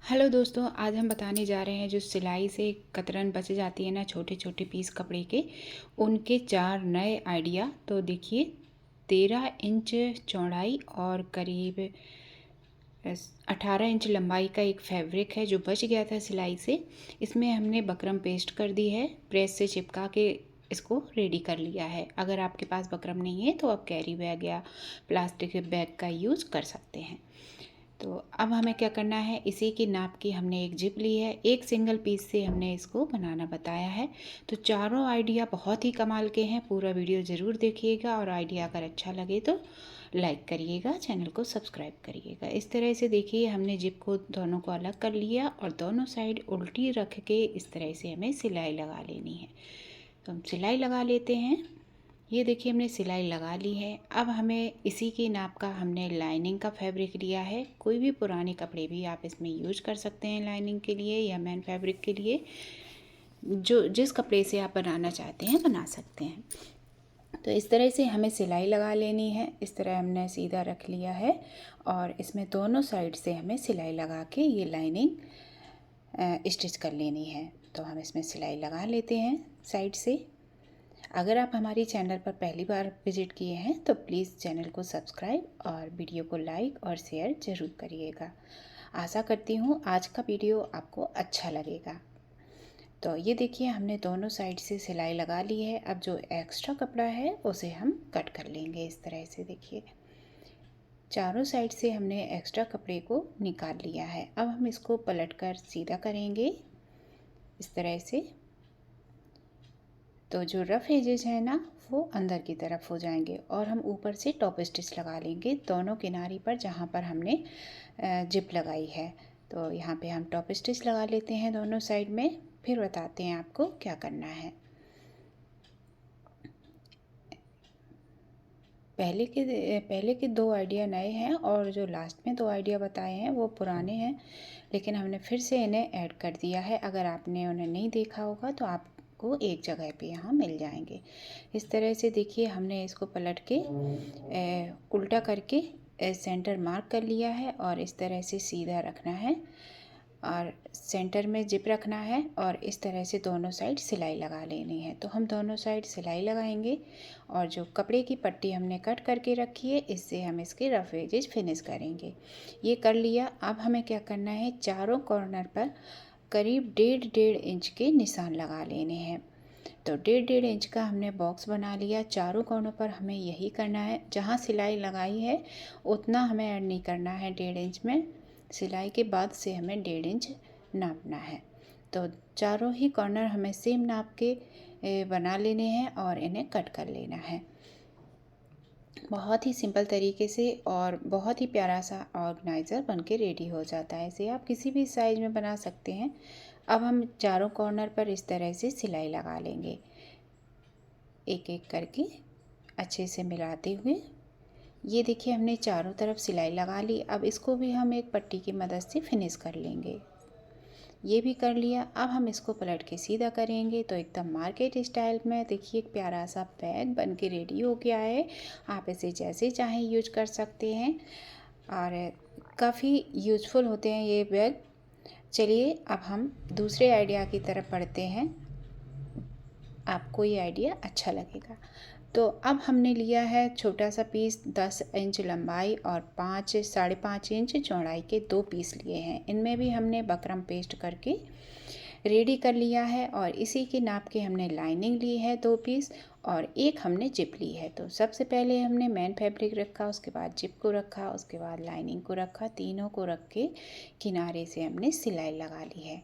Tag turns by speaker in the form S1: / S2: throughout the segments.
S1: Hello दोस्तों, आज हम बताने जा रहे हैं जो सिलाई से कतरन बच जाती है ना, छोटे छोटे पीस कपड़े के, उनके 4 नए आइडिया। तो देखिए, 13 इंच चौड़ाई और करीब 18 इंच लंबाई का एक फैब्रिक है जो बच गया था सिलाई से। इसमें हमने बकरम पेस्ट कर दी है, प्रेस से चिपका के इसको रेडी कर लिया है। अगर आपके पास बकरम नहीं है तो आप कैरी बैग या प्लास्टिक के बैग का यूज़ कर सकते हैं। तो अब हमें क्या करना है, इसी की नाप की हमने एक जिप ली है, एक सिंगल पीस से हमने इसको बनाना बताया है। तो चारों आइडिया बहुत ही कमाल के हैं, पूरा वीडियो ज़रूर देखिएगा और आइडिया अगर अच्छा लगे तो लाइक करिएगा, चैनल को सब्सक्राइब करिएगा। इस तरह से देखिए, हमने जिप को दोनों को अलग कर लिया और दोनों साइड उल्टी रख के इस तरह से हमें सिलाई लगा लेनी है। तो हम सिलाई लगा लेते हैं। ये देखिए, हमने सिलाई लगा ली है। अब हमें इसी की नाप का हमने लाइनिंग का फैब्रिक लिया है। कोई भी पुराने कपड़े भी आप इसमें यूज कर सकते हैं लाइनिंग के लिए या मैन फैब्रिक के लिए, जो जिस कपड़े से आप बनाना चाहते हैं बना सकते हैं। तो इस तरह से हमें सिलाई लगा लेनी है। इस तरह हमने सीधा रख लिया है और इसमें दोनों साइड से हमें सिलाई लगा के ये लाइनिंग स्टिच कर लेनी है। तो हम इसमें सिलाई लगा लेते हैं साइड से। अगर आप हमारी चैनल पर पहली बार विज़िट किए हैं तो प्लीज़ चैनल को सब्सक्राइब और वीडियो को लाइक और शेयर ज़रूर करिएगा। आशा करती हूँ आज का वीडियो आपको अच्छा लगेगा। तो ये देखिए, हमने दोनों साइड से सिलाई लगा ली है। अब जो एक्स्ट्रा कपड़ा है उसे हम कट कर लेंगे। इस तरह से देखिए, चारों साइड से हमने एक्स्ट्रा कपड़े को निकाल लिया है। अब हम इसको पलटकर सीधा करेंगे इस तरह से। तो जो रफ़ एजेस है ना, वो अंदर की तरफ हो जाएंगे और हम ऊपर से टॉप स्टिच लगा लेंगे दोनों किनारी पर जहाँ पर हमने जिप लगाई है। तो यहाँ पे हम टॉप स्टिच लगा लेते हैं दोनों साइड में, फिर बताते हैं आपको क्या करना है। पहले के 2 आइडिया नए हैं और जो लास्ट में 2 आइडिया बताए हैं वो पुराने हैं, लेकिन हमने फिर से इन्हें ऐड कर दिया है। अगर आपने उन्हें नहीं देखा होगा तो आपको एक जगह पे यहाँ मिल जाएंगे। इस तरह से देखिए, हमने इसको पलट के उल्टा करके सेंटर मार्क कर लिया है और इस तरह से सीधा रखना है और सेंटर में जिप रखना है और इस तरह से दोनों साइड सिलाई लगा लेनी है। तो हम दोनों साइड सिलाई लगाएंगे और जो कपड़े की पट्टी हमने कट करके रखी है, इससे हम इसके रफ एजेस फिनिश करेंगे। ये कर लिया। अब हमें क्या करना है, चारों कॉर्नर पर करीब 1.5 इंच के निशान लगा लेने हैं। तो 1.5 इंच का हमने बॉक्स बना लिया। चारों कोनों पर हमें यही करना है, जहाँ सिलाई लगाई है उतना हमें ऐड नहीं करना है। 1.5 इंच में सिलाई के बाद से हमें 1.5 इंच नापना है। तो चारों ही कॉर्नर हमें सेम नाप के बना लेने हैं और इन्हें कट कर लेना है। बहुत ही सिंपल तरीके से और बहुत ही प्यारा सा ऑर्गेनाइज़र बनके रेडी हो जाता है। इसे आप किसी भी साइज़ में बना सकते हैं। अब हम चारों कॉर्नर पर इस तरह से सिलाई लगा लेंगे, एक एक करके अच्छे से मिलाते हुए। ये देखिए, हमने चारों तरफ सिलाई लगा ली। अब इसको भी हम एक पट्टी की मदद से फिनिश कर लेंगे। ये भी कर लिया। अब हम इसको पलट के सीधा करेंगे तो एकदम मार्केट स्टाइल में देखिए एक प्यारा सा बैग बन के रेडी हो गया है। आप इसे जैसे चाहें यूज कर सकते हैं और काफ़ी यूजफुल होते हैं ये बैग। चलिए, अब हम दूसरे आइडिया की तरफ बढ़ते हैं। आपको ये आइडिया अच्छा लगेगा। तो अब हमने लिया है छोटा सा पीस, 10 इंच लंबाई और 5 साढ़े 5 इंच चौड़ाई के 2 पीस लिए हैं। इनमें भी हमने बकरम पेस्ट करके रेडी कर लिया है और इसी के नाप के हमने लाइनिंग ली है 2 पीस और एक हमने जिप ली है। तो सबसे पहले हमने मैन फैब्रिक रखा, उसके बाद जिप को रखा, उसके बाद लाइनिंग को रखा। तीनों को रख के किनारे से हमने सिलाई लगा ली है।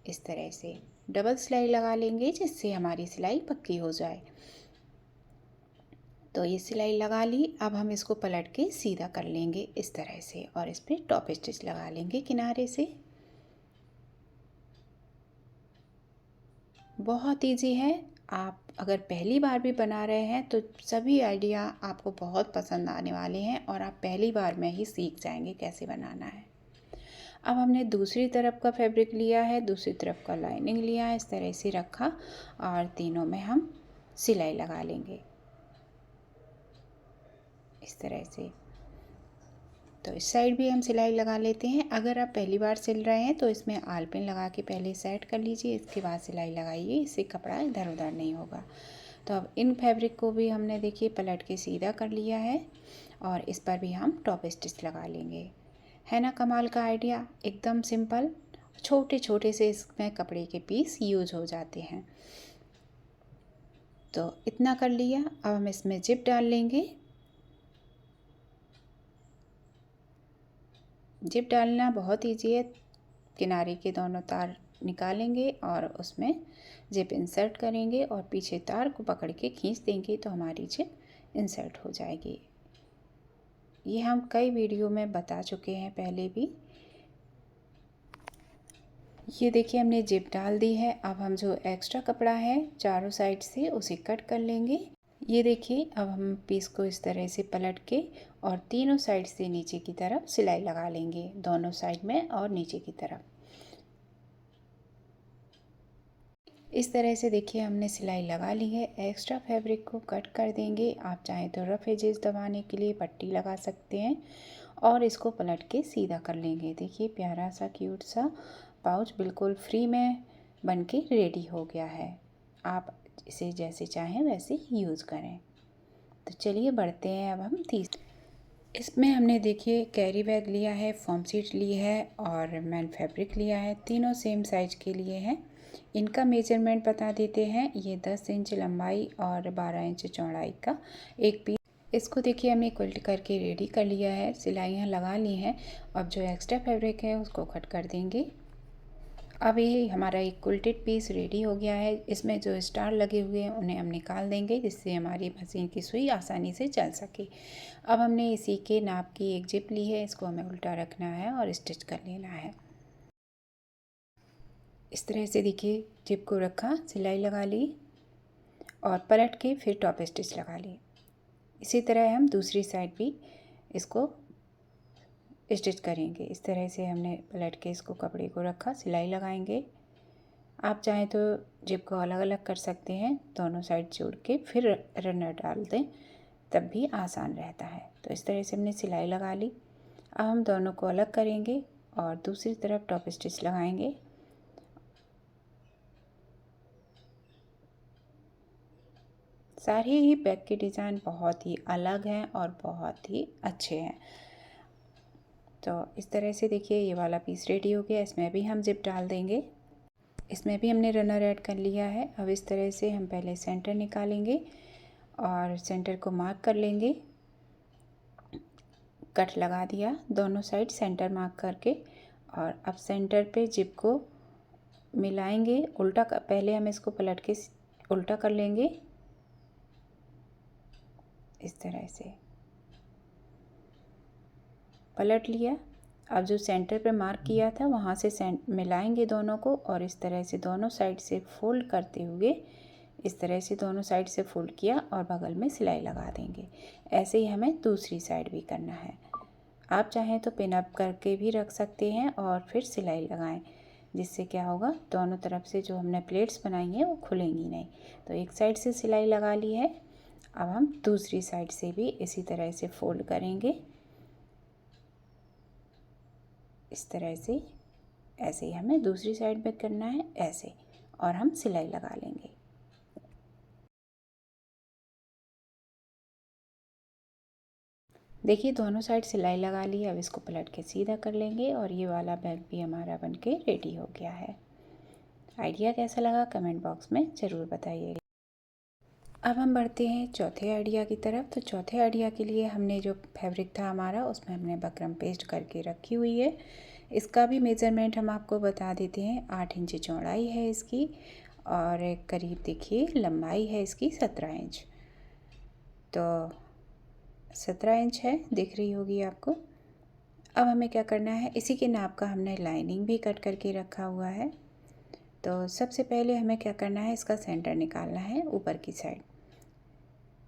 S1: इस तरह से डबल सिलाई लगा लेंगे जिससे हमारी सिलाई पक्की हो जाए। तो ये सिलाई लगा ली। अब हम इसको पलट के सीधा कर लेंगे इस तरह से और इस पर टॉप स्टिच लगा लेंगे किनारे से। बहुत इजी है। आप अगर पहली बार भी बना रहे हैं तो सभी आइडिया आपको बहुत पसंद आने वाले हैं और आप पहली बार में ही सीख जाएंगे कैसे बनाना है। अब हमने दूसरी तरफ का फैब्रिक लिया है, दूसरी तरफ का लाइनिंग लिया है, इस तरह से रखा और तीनों में हम सिलाई लगा लेंगे इस तरह से। तो इस साइड भी हम सिलाई लगा लेते हैं। अगर आप पहली बार सिल रहे हैं तो इसमें आल पिन लगा के पहले सेट कर लीजिए, इसके बाद सिलाई लगाइए, इससे कपड़ा इधर उधर नहीं होगा। तो अब इन फैब्रिक को भी हमने देखिए पलट के सीधा कर लिया है और इस पर भी हम टॉप स्टिच लगा लेंगे। है ना कमाल का आइडिया, एकदम सिंपल, छोटे छोटे से इसमें कपड़े के पीस यूज हो जाते हैं। तो इतना कर लिया। अब हम इसमें जिप डाल लेंगे। जिप डालना बहुत ईजी है। किनारे के दोनों तार निकालेंगे और उसमें जिप इंसर्ट करेंगे और पीछे तार को पकड़ के खींच देंगे तो हमारी जिप इंसर्ट हो जाएगी। ये हम कई वीडियो में बता चुके हैं पहले भी। ये देखिए हमने जिप डाल दी है। अब हम जो एक्स्ट्रा कपड़ा है चारों साइड से उसे कट कर लेंगे। ये देखिए अब हम पीस को इस तरह से पलट के और तीनों साइड से नीचे की तरफ सिलाई लगा लेंगे, दोनों साइड में और नीचे की तरफ। इस तरह से देखिए हमने सिलाई लगा ली है। एक्स्ट्रा फैब्रिक को कट कर देंगे। आप चाहें तो रफ एजेस दबाने के लिए पट्टी लगा सकते हैं और इसको पलट के सीधा कर लेंगे। देखिए प्यारा सा क्यूट सा पाउच बिल्कुल फ्री में बन के रेडी हो गया है। आप इसे जैसे चाहें वैसे यूज़ करें। तो चलिए बढ़ते हैं अब हम इसमें हमने देखिए कैरी बैग लिया है, फॉर्म शीट ली है और मैन फैब्रिक लिया है। तीनों सेम साइज़ के लिए हैं। इनका मेजरमेंट बता देते हैं। ये 10 इंच लंबाई और 12 इंच चौड़ाई का एक पीस। इसको देखिए हमने क्विल्ट करके रेडी कर लिया है, सिलाइयाँ लगा ली हैं। अब जो एक्स्ट्रा फैब्रिक है उसको कट कर देंगे। अब ये हमारा एक क्विल्टेड पीस रेडी हो गया है। इसमें जो स्टार लगे हुए हैं उन्हें हम निकाल देंगे जिससे हमारी मशीन की सुई आसानी से चल सके। अब हमने इसी के नाप की एक जिप ली है, इसको हमें उल्टा रखना है और स्टिच कर लेना है। इस तरह से देखिए जिप को रखा, सिलाई लगा ली और पलट के फिर टॉप स्टिच लगा ली। इसी तरह हम दूसरी साइड भी इसको स्टिच करेंगे। इस तरह से हमने पलट के इसको कपड़े को रखा, सिलाई लगाएंगे। आप चाहें तो जिप को अलग अलग कर सकते हैं, दोनों साइड जोड़ के फिर रनर डाल दें, तब भी आसान रहता है। तो इस तरह से हमने सिलाई लगा ली। अब हम दोनों को अलग करेंगे और दूसरी तरफ टॉप स्टिच लगाएंगे। सारे ही बैग के डिज़ाइन बहुत ही अलग हैं और बहुत ही अच्छे हैं। तो इस तरह से देखिए ये वाला पीस रेडी हो गया। इसमें भी हम जिप डाल देंगे। इसमें भी हमने रनर ऐड कर लिया है। अब इस तरह से हम पहले सेंटर निकालेंगे और सेंटर को मार्क कर लेंगे। कट लगा दिया दोनों साइड सेंटर मार्क करके और अब सेंटर पे जिप को मिलाएंगे। उल्टा पहले हम इसको पलट के उल्टा कर लेंगे इस तरह से पलट लिया। अब जो सेंटर पे मार्क किया था वहाँ से मिलाएंगे दोनों को और इस तरह से दोनों साइड से फोल्ड करते हुए इस तरह से दोनों साइड से फोल्ड किया और बगल में सिलाई लगा देंगे। ऐसे ही हमें दूसरी साइड भी करना है। आप चाहें तो पिन अप करके भी रख सकते हैं और फिर सिलाई लगाएं, जिससे क्या होगा दोनों तरफ से जो हमने प्लेट्स बनाई हैं वो खुलेंगी नहीं। तो एक साइड से सिलाई लगा ली है। अब हम दूसरी साइड से भी इसी तरह से फोल्ड करेंगे इस तरह से। ऐसे ही हमें दूसरी साइड पे करना है ऐसे, और हम सिलाई लगा लेंगे। देखिए दोनों साइड सिलाई लगा ली। अब इसको पलट के सीधा कर लेंगे और ये वाला बैग भी हमारा बनके रेडी हो गया है। आइडिया कैसा लगा कमेंट बॉक्स में ज़रूर बताइएगा। अब हम बढ़ते हैं चौथे आइडिया की तरफ। तो चौथे आइडिया के लिए हमने जो फैब्रिक था हमारा उसमें हमने बकरम पेस्ट करके रखी हुई है। इसका भी मेज़रमेंट हम आपको बता देते हैं। 8 इंच चौड़ाई है इसकी और करीब देखिए लंबाई है इसकी 17 इंच। तो 17 इंच है, दिख रही होगी आपको। अब हमें क्या करना है, इसी के नाप का हमने लाइनिंग भी कट करके रखा हुआ है। तो सबसे पहले हमें क्या करना है, इसका सेंटर निकालना है ऊपर की साइड।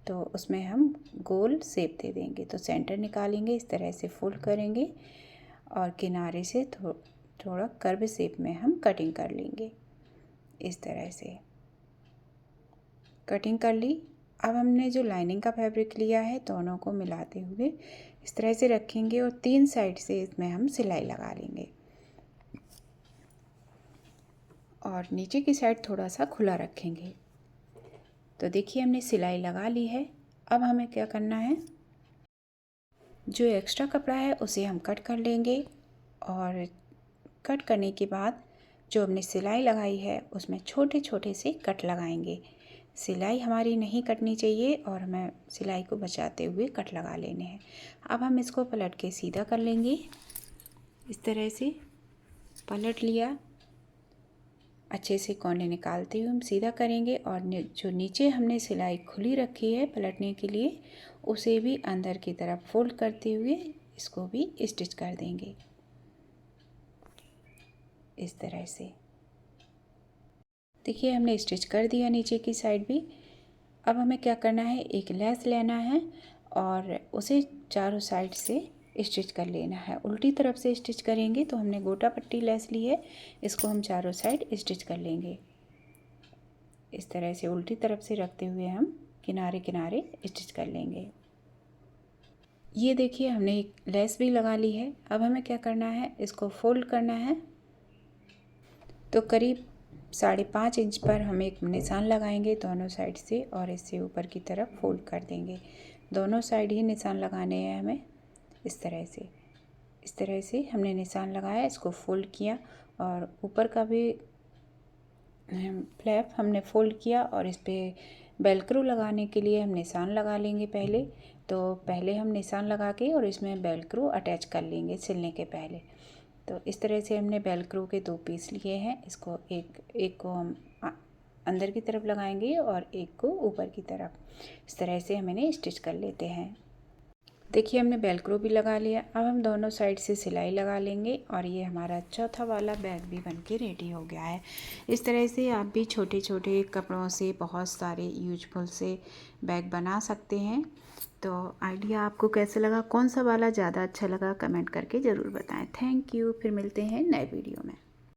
S1: तो उसमें हम गोल शेप दे देंगे। तो सेंटर निकालेंगे, इस तरह से फोल्ड करेंगे और किनारे से थोड़ा कर्व शेप में हम कटिंग कर लेंगे। इस तरह से कटिंग कर ली। अब हमने जो लाइनिंग का फैब्रिक लिया है दोनों को मिलाते हुए इस तरह से रखेंगे और 3 साइड से इसमें हम सिलाई लगा लेंगे और नीचे की साइड थोड़ा सा खुला रखेंगे। तो देखिए हमने सिलाई लगा ली है। अब हमें क्या करना है, जो एक्स्ट्रा कपड़ा है उसे हम कट कर लेंगे और कट करने के बाद जो हमने सिलाई लगाई है उसमें छोटे छोटे से कट लगाएंगे। सिलाई हमारी नहीं कटनी चाहिए और हमें सिलाई को बचाते हुए कट लगा लेने हैं। अब हम इसको पलट के सीधा कर लेंगे। इस तरह से पलट लिया, अच्छे से कोने निकालते हुए हम सीधा करेंगे और जो नीचे हमने सिलाई खुली रखी है पलटने के लिए उसे भी अंदर की तरफ फोल्ड करते हुए इसको भी स्टिच कर देंगे इस तरह से। देखिए हमने स्टिच कर दिया नीचे की साइड भी। अब हमें क्या करना है, एक लेस लेना है और उसे चारों साइड से स्टिच कर लेना है। उल्टी तरफ से स्टिच करेंगे तो हमने गोटा पट्टी लेस ली है, इसको हम चारों साइड स्टिच कर लेंगे। इस तरह से उल्टी तरफ से रखते हुए हम किनारे किनारे स्टिच कर लेंगे। ये देखिए हमने एक लेस भी लगा ली है। अब हमें क्या करना है, इसको फोल्ड करना है। तो करीब 5.5 इंच पर हम एक निशान लगाएंगे दोनों साइड से और इससे ऊपर की तरफ फोल्ड कर देंगे। दोनों साइड ही निशान लगाने हैं हमें इस तरह से। इस तरह से हमने निशान लगाया, इसको फोल्ड किया और ऊपर का भी फ्लैप हमने फोल्ड किया और इस पर बेलक्रो लगाने के लिए हम निशान लगा लेंगे पहले। तो पहले हम निशान लगा के और इसमें बेलक्रो अटैच कर लेंगे सिलने के पहले। तो इस तरह से हमने बेलक्रो के 2 पीस लिए हैं। इसको एक को हम अंदर की तरफ लगाएंगे और एक को ऊपर की तरफ। इस तरह से हम इन्हें स्टिच कर लेते हैं। देखिए हमने बेलक्रो भी लगा लिया। अब हम दोनों साइड से सिलाई लगा लेंगे और ये हमारा चौथा वाला बैग भी बनके रेडी हो गया है। इस तरह से आप भी छोटे छोटे कपड़ों से बहुत सारे यूजफुल से बैग बना सकते हैं। तो आइडिया आपको कैसा लगा, कौन सा वाला ज़्यादा अच्छा लगा, कमेंट करके ज़रूर बताएं। Thank you. फिर मिलते हैं नए वीडियो में।